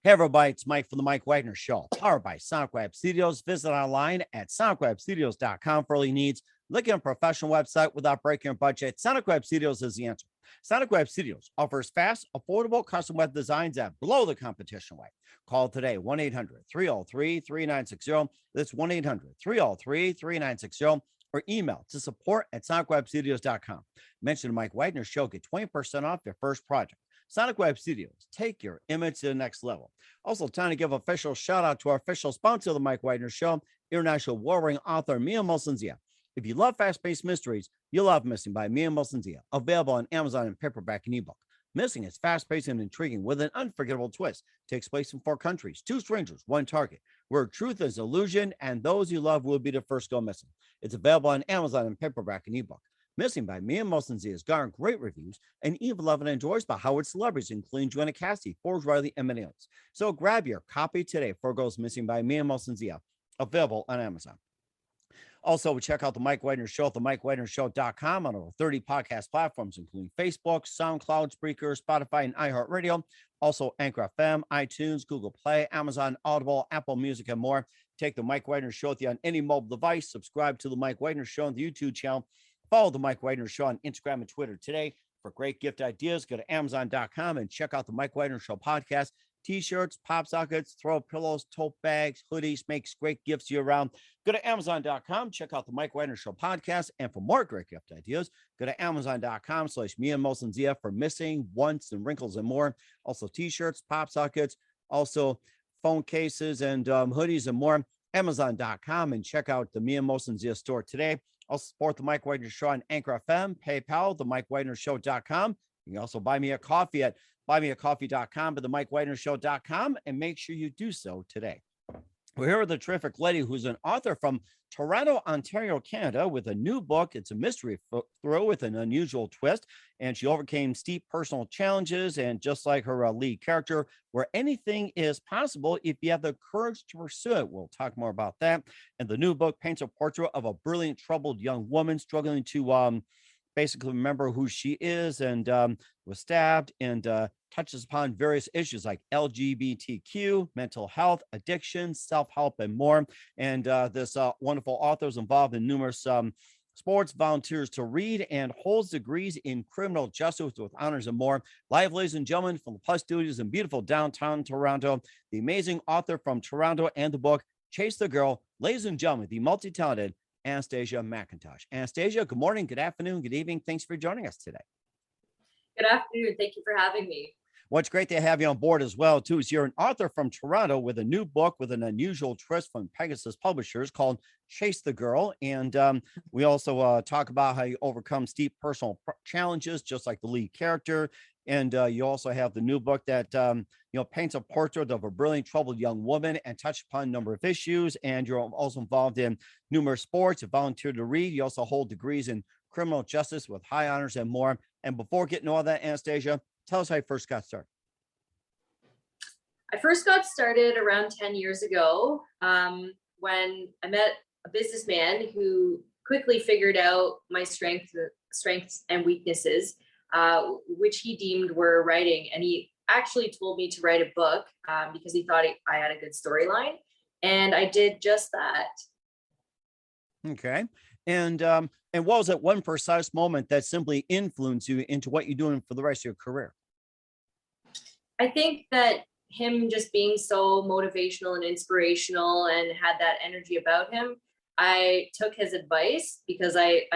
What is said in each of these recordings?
Hey, everybody, it's Mike from the Mike Wagner Show, powered by Sonic Web Studios. Visit online at sonicwebstudios.com for all your needs. Looking at a professional website without breaking your budget, Sonic Web Studios is the answer. Sonic Web Studios offers fast, affordable custom web designs that blow the competition away. Call today, 1-800-303-3960. That's 1-800-303-3960. Or email to support@sonicwebstudios.com. Mention the Mike Wagner Show. Get 20% off your first project. Sonic Web Studios, take your image to the next level. Also, time to give official shout out to our official sponsor of the Mike Wagner Show, international warring author Mia Molson-Zia. If you love fast-paced mysteries, you'll love Missing by Mia Molson-Zia, available on Amazon in paperback and ebook. Missing is fast-paced and intriguing with an unforgettable twist. Takes place in 4 countries, 2 strangers, 1 target, where truth is illusion and those you love will be the first to go missing. It's available on Amazon in paperback and ebook. Missing by Mia Molson-Zia has garnered great reviews and even loved and enjoys by Howard celebrities, including Joanna Cassidy, Forbes Riley, and many others. So grab your copy today for Goes Missing by Mia Molson-Zia, available on Amazon. Also, check out the Mike Wagner Show at themikewagnershow.com on over 30 podcast platforms, including Facebook, SoundCloud, Spreaker, Spotify, and iHeartRadio. Also, Anchor FM, iTunes, Google Play, Amazon, Audible, Apple Music, and more. Take the Mike Wagner Show with you on any mobile device. Subscribe to the Mike Wagner Show on the YouTube channel. Follow the Mike Wagner Show on Instagram and Twitter today. For great gift ideas, go to Amazon.com and check out the Mike Wagner Show podcast. T-shirts, pop sockets, throw pillows, tote bags, hoodies, makes great gifts year-round. Go to Amazon.com, check out the Mike Wagner Show podcast. And for more great gift ideas, go to Amazon.com/Mia Molson-Zia for missing, once, and wrinkles and more. Also T-shirts, pop sockets, also phone cases and hoodies and more. Amazon.com and check out the Mia Molson-Zia store today. Also support the Mike Wagner Show on Anchor FM, PayPal, the MikeWagnerShow.com. You can also buy me a coffee at buymeacoffee.com, but the MikeWagnerShow.com, and make sure you do so today. We're here with a terrific lady who's an author from Toronto, Ontario, Canada, with a new book. It's a mystery thrill with an unusual twist, and she overcame steep personal challenges, and just like her lead character, where anything is possible if you have the courage to pursue it. We'll talk more about that. And the new book paints a portrait of a brilliant, troubled young woman struggling to basically remember who she is, and was stabbed, and touches upon various issues like LGBTQ, mental health, addiction, self-help, and more. And this wonderful author is involved in numerous sports, volunteers to read, and holds degrees in criminal justice with honors and more. Live, ladies and gentlemen, from the Plus Studios in beautiful downtown Toronto, the amazing author from Toronto and the book Chase the Girl, ladies and gentlemen, the multi-talented Anastasia McIntosh. Anastasia, good morning, good afternoon, good evening. Thanks for joining us today. Good afternoon. Thank you for having me. Well, it's great to have you on board as well, too. You're an author from Toronto with a new book with an unusual twist from Pegasus Publishers called Chase the Girl. And we also talk about how you overcome steep personal challenges, just like the lead character. And you also have the new book that paints a portrait of a brilliant, troubled young woman and touch upon a number of issues. And you're also involved in numerous sports. You volunteer to read. You also hold degrees in criminal justice with high honors and more. And before getting all that, Anastasia, tell us how you first got started. I first got started around 10 years ago when I met a businessman who quickly figured out my strengths and weaknesses, which he deemed were writing. And he actually told me to write a book because he thought I had a good storyline. And I did just that. Okay. And what was that one precise moment that simply influenced you into what you're doing for the rest of your career? I think that him just being so motivational and inspirational and had that energy about him, I took his advice because I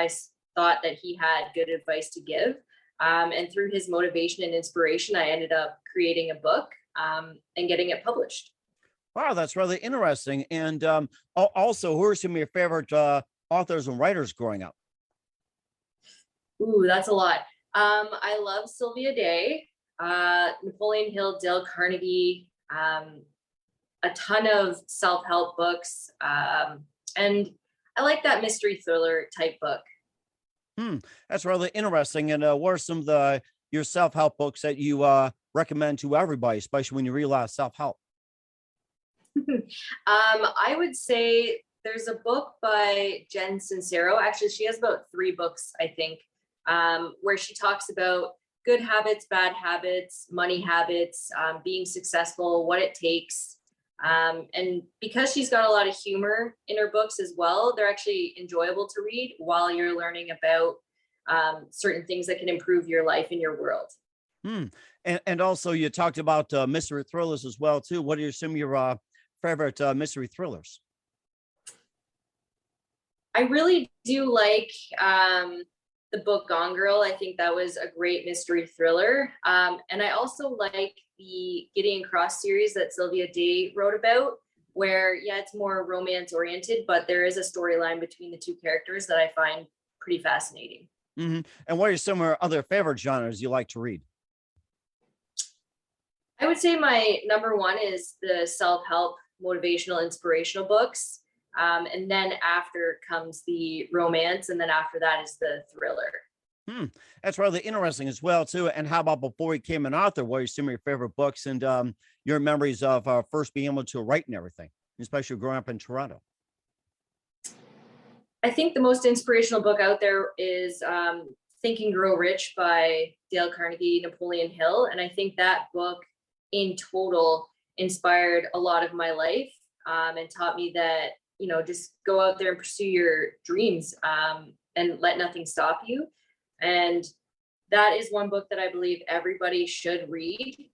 thought that he had good advice to give. And through his motivation and inspiration, I ended up creating a book and getting it published. Wow, that's really interesting. And also, who are some of your favorite authors and writers growing up? Ooh, that's a lot. I love Sylvia Day, Napoleon Hill, Dale Carnegie, a ton of self-help books. And I like that mystery thriller type book. That's really interesting. And what are some of your self-help books that you recommend to everybody, especially when you realize self-help? I would say there's a book by Jen Sincero. Actually, she has about 3 books, I think, where she talks about good habits, bad habits, money habits, being successful, what it takes. And because she's got a lot of humor in her books as well, they're actually enjoyable to read while you're learning about certain things that can improve your life and your world. Hmm. And also you talked about mystery thrillers as well too. What are some of your favorite mystery thrillers? I really do like the book Gone Girl. I think that was a great mystery thriller. And I also like the Gideon Cross series that Sylvia Day wrote about, where, yeah, it's more romance oriented, but there is a storyline between the two characters that I find pretty fascinating. Hmm. And what are some of your other favorite genres you like to read? I would say my number one is the self-help, motivational, inspirational books. And then after comes the romance, and then after that is the thriller. Hmm. That's rather interesting as well too. And how about before you became an author? What are some of your favorite books and your memories of first being able to write and everything, especially growing up in Toronto? I think the most inspirational book out there is Think and Grow Rich by Dale Carnegie, Napoleon Hill. And I think that book in total inspired a lot of my life, and taught me that, just go out there and pursue your dreams, and let nothing stop you. And that is one book that I believe everybody should read,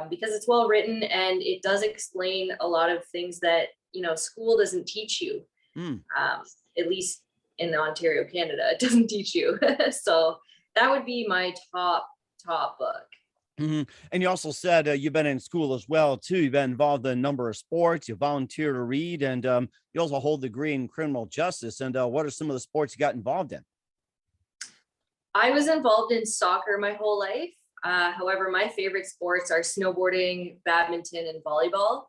because it's well written and it does explain a lot of things that, school doesn't teach you. Hmm. At least in Ontario, Canada, it doesn't teach you. So that would be my top book. Hmm. And you also said you've been in school as well too. You've been involved in a number of sports. You volunteer to read, and you also hold a degree in criminal justice. And what are some of the sports you got involved in? I was involved in soccer my whole life. However, my favorite sports are snowboarding, badminton, and volleyball.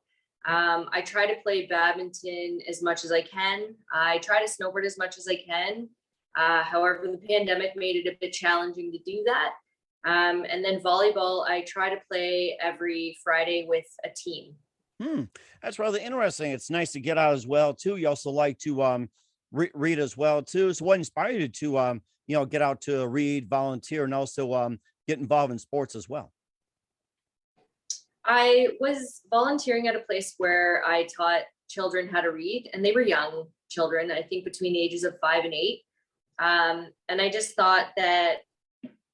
I try to play badminton as much as I can. I try to snowboard as much as I can. However, the pandemic made it a bit challenging to do that. And then volleyball, I try to play every Friday with a team. Hmm. That's rather interesting. It's nice to get out as well too. You also like to read as well too. So what inspired you to get out to read, volunteer, and also get involved in sports as well? I was volunteering at a place where I taught children how to read, and they were young children, I think between the ages of 5 and 8. And I just thought that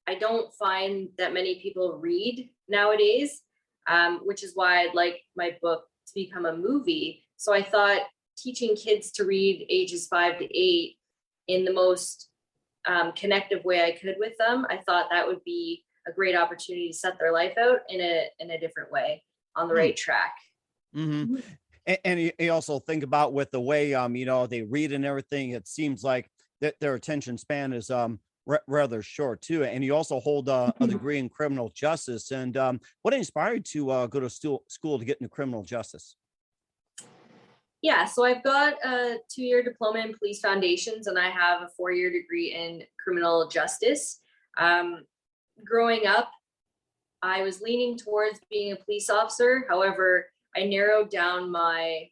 I don't find that many people read nowadays, which is why I'd like my book to become a movie. So I thought teaching kids to read ages 5 to 8 in the most connective way I could with them, I thought that would be a great opportunity to set their life out in a different way, on the right track. Hmm. And you also think about with the way they read and everything. It seems like that their attention span is rather short too. And you also hold a degree in criminal justice. And what inspired you to go to school to get into criminal justice? Yeah, so I've got a 2-year diploma in police foundations, and I have a 4-year degree in criminal justice. Um, Growing up, I was leaning towards being a police officer. However, I narrowed down my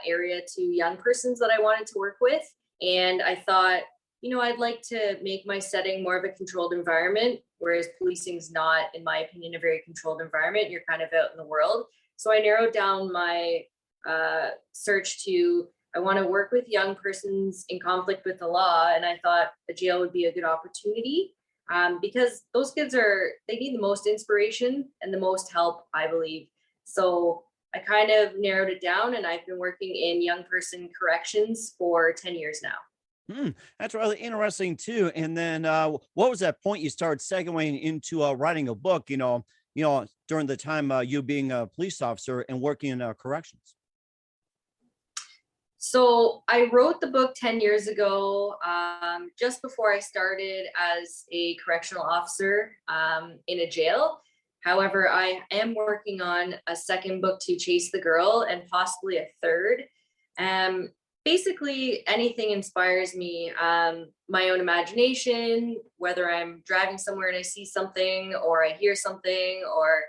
area to young persons that I wanted to work with. And I thought, I'd like to make my setting more of a controlled environment, whereas policing is not, in my opinion, a very controlled environment. You're kind of out in the world. So I narrowed down my search to, I want to work with young persons in conflict with the law. And I thought a jail would be a good opportunity, because those kids they need the most inspiration and the most help, I believe. So I kind of narrowed it down, and I've been working in young person corrections for 10 years now. Hmm, that's really interesting too. And then, what was that point you started segueing into writing a book? During the time you being a police officer and working in corrections. So I wrote the book 10 years ago, just before I started as a correctional officer in a jail. However, I am working on a second book to chase the girl, and possibly a third. Basically, anything inspires me. My own imagination, whether I'm driving somewhere and I see something, or I hear something, or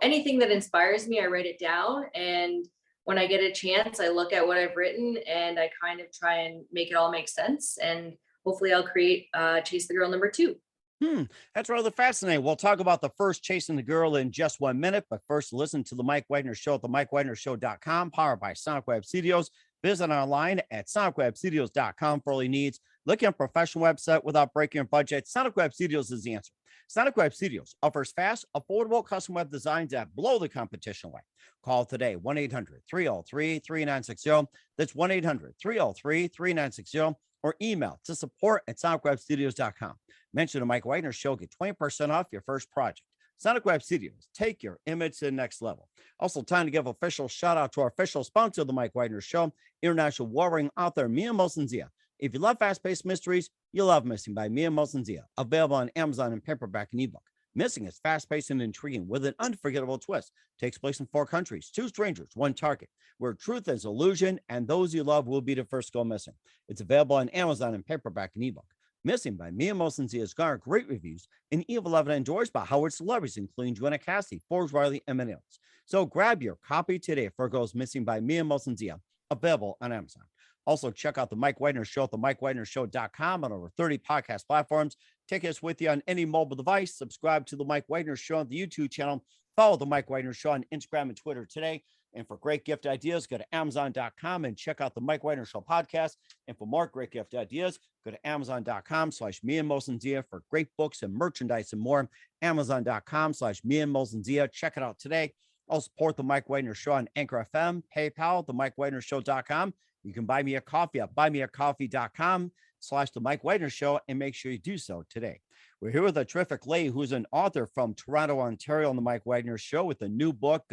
anything that inspires me, I write it down. And when I get a chance, I look at what I've written and I kind of try and make it all make sense. And hopefully I'll create Chase the Girl number 2. That's rather fascinating. We'll talk about the first Chasing the Girl in just 1 minute, but first listen to the Mike Wagner Show at the MikeWagnerShow.com, powered by Sonic Web Studios. Visit online at SonicWebStudios.com for all your needs. Looking at a professional website without breaking your budget, Sonic Web Studios is the answer. Sonic Web Studios offers fast, affordable custom web designs that blow the competition away. Call today, 1-800-303-3960. That's 1-800-303-3960, or email to support at SonicWebStudios.com. Mention the Mike Wagner Show, get 20% off your first project. Sonic Web Studios, take your image to the next level. Also, time to give official shout out to our official sponsor of the Mike Wagner Show, international warring author Mia Mosensia. If you love fast-paced mysteries, you'll love Missing by Mia Mosensia, available on Amazon in paperback and ebook. Missing is fast-paced and intriguing with an unforgettable twist. Takes place in 4 countries, 2 strangers, 1 target, where truth is illusion and those you love will be the first to go missing. It's available on Amazon in paperback and ebook. Missing by Mia Mosensia has garnered great reviews and even loved and endorsed by Howard celebrities, including Joanna Cassidy, Forbes Riley, and many others. So grab your copy today for Goes Missing by Mia Mosensia, available on Amazon. Also, check out the Mike Wagner Show at the MikeWagnerShow.com on over 30 podcast platforms. Take us with you on any mobile device. Subscribe to the Mike Wagner Show on the YouTube channel. Follow the Mike Wagner Show on Instagram and Twitter today. And for great gift ideas, go to Amazon.com and check out the Mike Wagner Show podcast. And for more great gift ideas, go to Amazon.com/Mia Mosensia for great books and merchandise and more. Amazon.com/Mia Mosensia. Check it out today. I'll support the Mike Wagner Show on Anchor FM, PayPal, the MikeWagnerShow.com. You can buy me a coffee at buymeacoffee.com/the Mike Wagner Show, and make sure you do so today. We're here with a terrific lady who's an author from Toronto, Ontario, on the Mike Wagner Show with a new book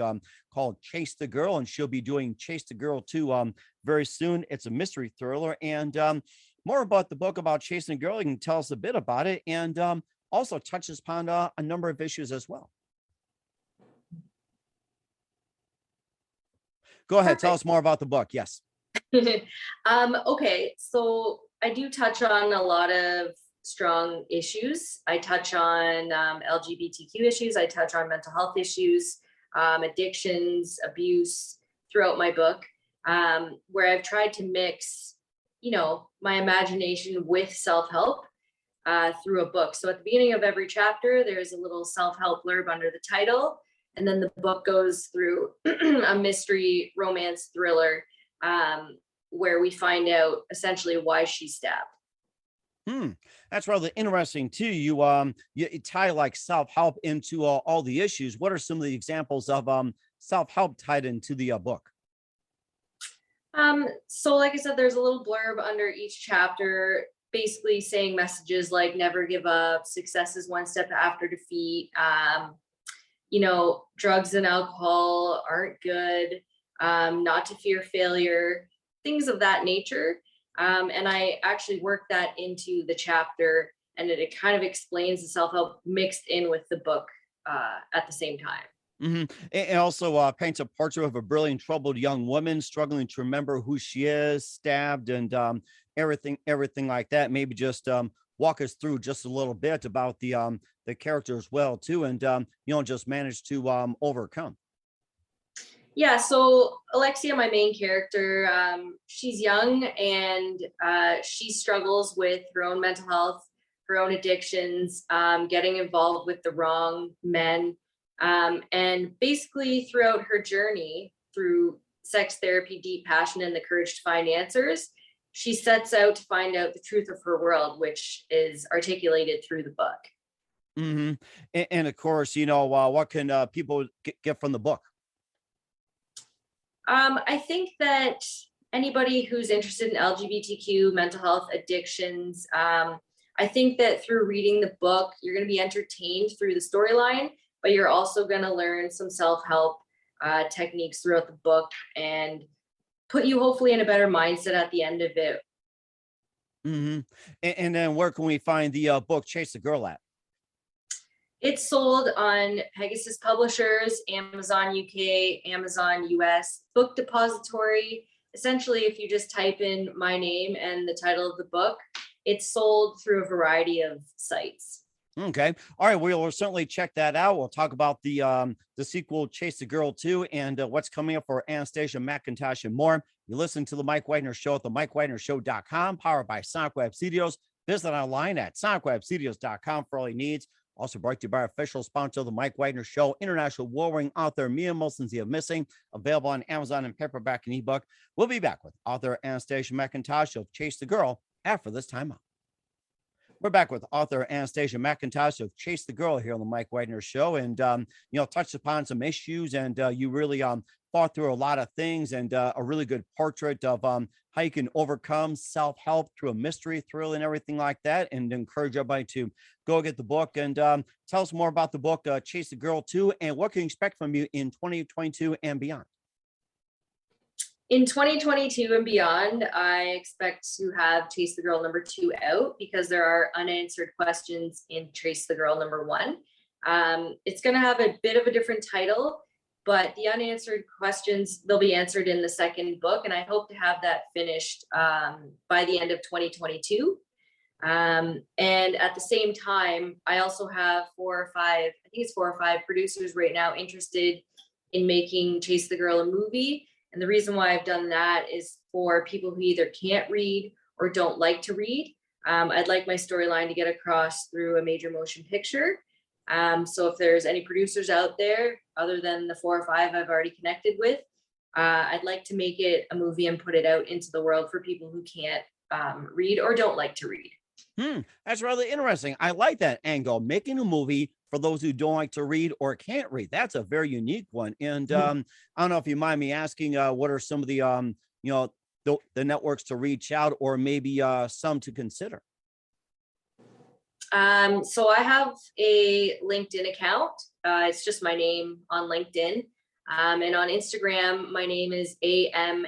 called Chase the Girl, and she'll be doing Chase the Girl 2 very soon. It's a mystery thriller, and more about the book about Chasing a Girl. You can tell us a bit about it, and also touches upon a number of issues as well. Go ahead. Perfect. Tell us more about the book. Yes. Okay, so I do touch on a lot of strong issues. I touch on LGBTQ issues. I touch on mental health issues, addictions, abuse throughout my book, where I've tried to mix, my imagination with self-help through a book. So at the beginning of every chapter, there's a little self-help blurb under the title. And then the book goes through a mystery romance thriller where we find out essentially why she's stabbed. That's rather interesting too. You tie like self-help into all the issues. What are some of the examples of self-help tied into the book? So like I said, there's a little blurb under each chapter, basically saying messages like never give up, success is one step after defeat, drugs and alcohol aren't good, not to fear failure, things of that nature. And I actually work that into the chapter, and it kind of explains the self-help mixed in with the book at the same time. And also paints a portrait of a brilliant, troubled young woman struggling to remember who she is, stabbed, and everything like that. Maybe just walk us through just a little bit about the character as well too, and just manage to overcome. Yeah, so Alexia, my main character, she's young and she struggles with her own mental health, her own addictions, getting involved with the wrong men. And basically throughout her journey through sex therapy, deep passion, and the courage to find answers, she sets out to find out the truth of her world, which is articulated through the book. And of course, what can people get from the book? I think that anybody who's interested in LGBTQ, mental health, addictions, I think that through reading the book, you're going to be entertained through the storyline, but you're also going to learn some self-help techniques throughout the book and put you hopefully in a better mindset at the end of it. And then where can we find the book Chase the Girl at? It's sold on Pegasus Publishers, Amazon UK, Amazon US, Book Depository. Essentially, if you just type in my name and the title of the book, it's sold through a variety of sites. Okay. All right. We'll certainly check that out. We'll talk about the sequel, Chase the Girl 2, and what's coming up for Anastasia McIntosh and more. You listen to the Mike Wagner Show at the MikeWagnerShow.com, powered by Sonic Web Studios. Visit online at sonicwebstudios.com for all your needs. Also brought to you by our official sponsor of the Mike Wagner Show, international war-wearing author Mia Molson's The Missing, available on Amazon and paperback and ebook. We'll be back with author Anastasia McIntosh of Chase the Girl after this time out. We're back with author Anastasia McIntosh of Chase the Girl here on the Mike Wagner Show, and touched upon some issues, and you really fought through a lot of things, and a really good portrait of how you can overcome self-help through a mystery thrill and everything like that, and encourage everybody to go get the book. And tell us more about the book, Chase the Girl 2, and what can you expect from you in 2022 and beyond. In 2022 and beyond, I expect to have Chase the Girl number 2 out, because there are unanswered questions in Chase the Girl number 1. It's going to have a bit of a different title, but the unanswered questions, they'll be answered in the second book. And I hope to have that finished by the end of 2022. And at the same time, I also have 4 or 5, I think it's 4 or 5 producers right now interested in making Chase the Girl a movie. And the reason why I've done that is for people who either can't read or don't like to read. I'd like my storyline to get across through a major motion picture. So if there's any producers out there, other than the 4 or 5 I've already connected with, I'd like to make it a movie and put it out into the world for people who can't read or don't like to read. That's really interesting. I like that angle, making a movie for those who don't like to read or can't read. That's a very unique one. And I don't know if you mind me asking, what are some of the the networks to reach out, or maybe some to consider? So I have a LinkedIn account. It's just my name on LinkedIn. And on Instagram, my name is AMAMZZZ.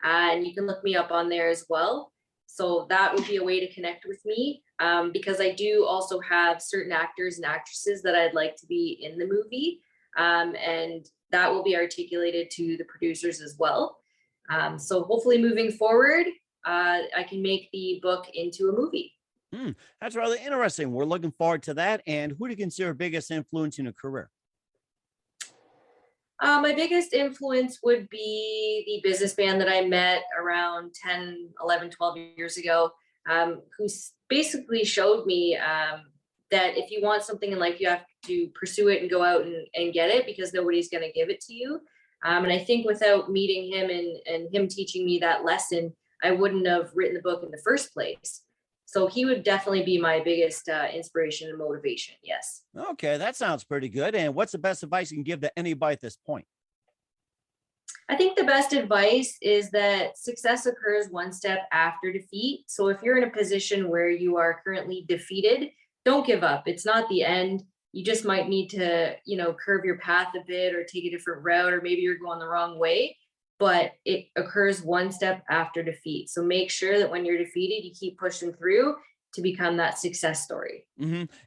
And you can look me up on there as well. So that would be a way to connect with me, because I do also have certain actors and actresses that I'd like to be in the movie. And that will be articulated to the producers as well. So hopefully moving forward, I can make the book into a movie. That's really interesting. We're looking forward to that. And who do you consider biggest influence in your career? My biggest influence would be the businessman that I met around 10, 11, 12 years ago, who basically showed me that if you want something in life, you have to pursue it and go out and get it, because nobody's going to give it to you. And I think without meeting him and him teaching me that lesson, I wouldn't have written the book in the first place. So he would definitely be my biggest inspiration and motivation. Yes. Okay, that sounds pretty good. And what's the best advice you can give to anybody at this point? I think the best advice is that success occurs one step after defeat. So if you're in a position where you are currently defeated, don't give up. It's not the end. You just might need to, curve your path a bit or take a different route, or maybe you're going the wrong way, but it occurs one step after defeat. So make sure that when you're defeated, you keep pushing through to become that success story.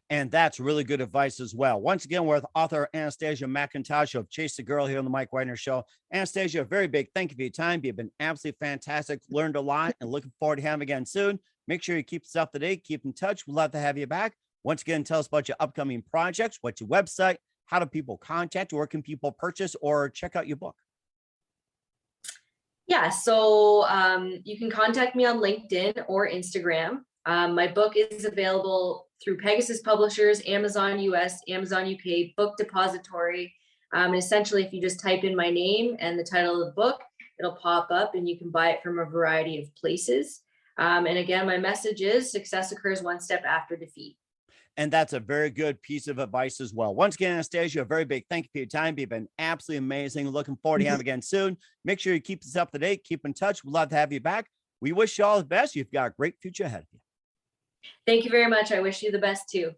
And that's really good advice as well. Once again, we're with author Anastasia McIntosh of Chase the Girl here on the Mike Wagner Show. Anastasia, a very big thank you for your time. You've been absolutely fantastic, learned a lot, and looking forward to having you again soon. Make sure you keep us up to date, keep in touch. We'd love to have you back. Once again, tell us about your upcoming projects, what's your website, how do people contact you, where can people purchase or check out your book? Yeah, so you can contact me on LinkedIn or Instagram. My book is available through Pegasus Publishers, Amazon US, Amazon UK, Book Depository. And essentially, if you just type in my name and the title of the book, it'll pop up and you can buy it from a variety of places. And again, my message is success occurs one step after defeat. And that's a very good piece of advice as well. Once again, Anastasia, a very big thank you for your time. You've been absolutely amazing. Looking forward to having you again soon. Make sure you keep us up to date. Keep in touch. We'd love to have you back. We wish you all the best. You've got a great future ahead of you. Thank you very much. I wish you the best too.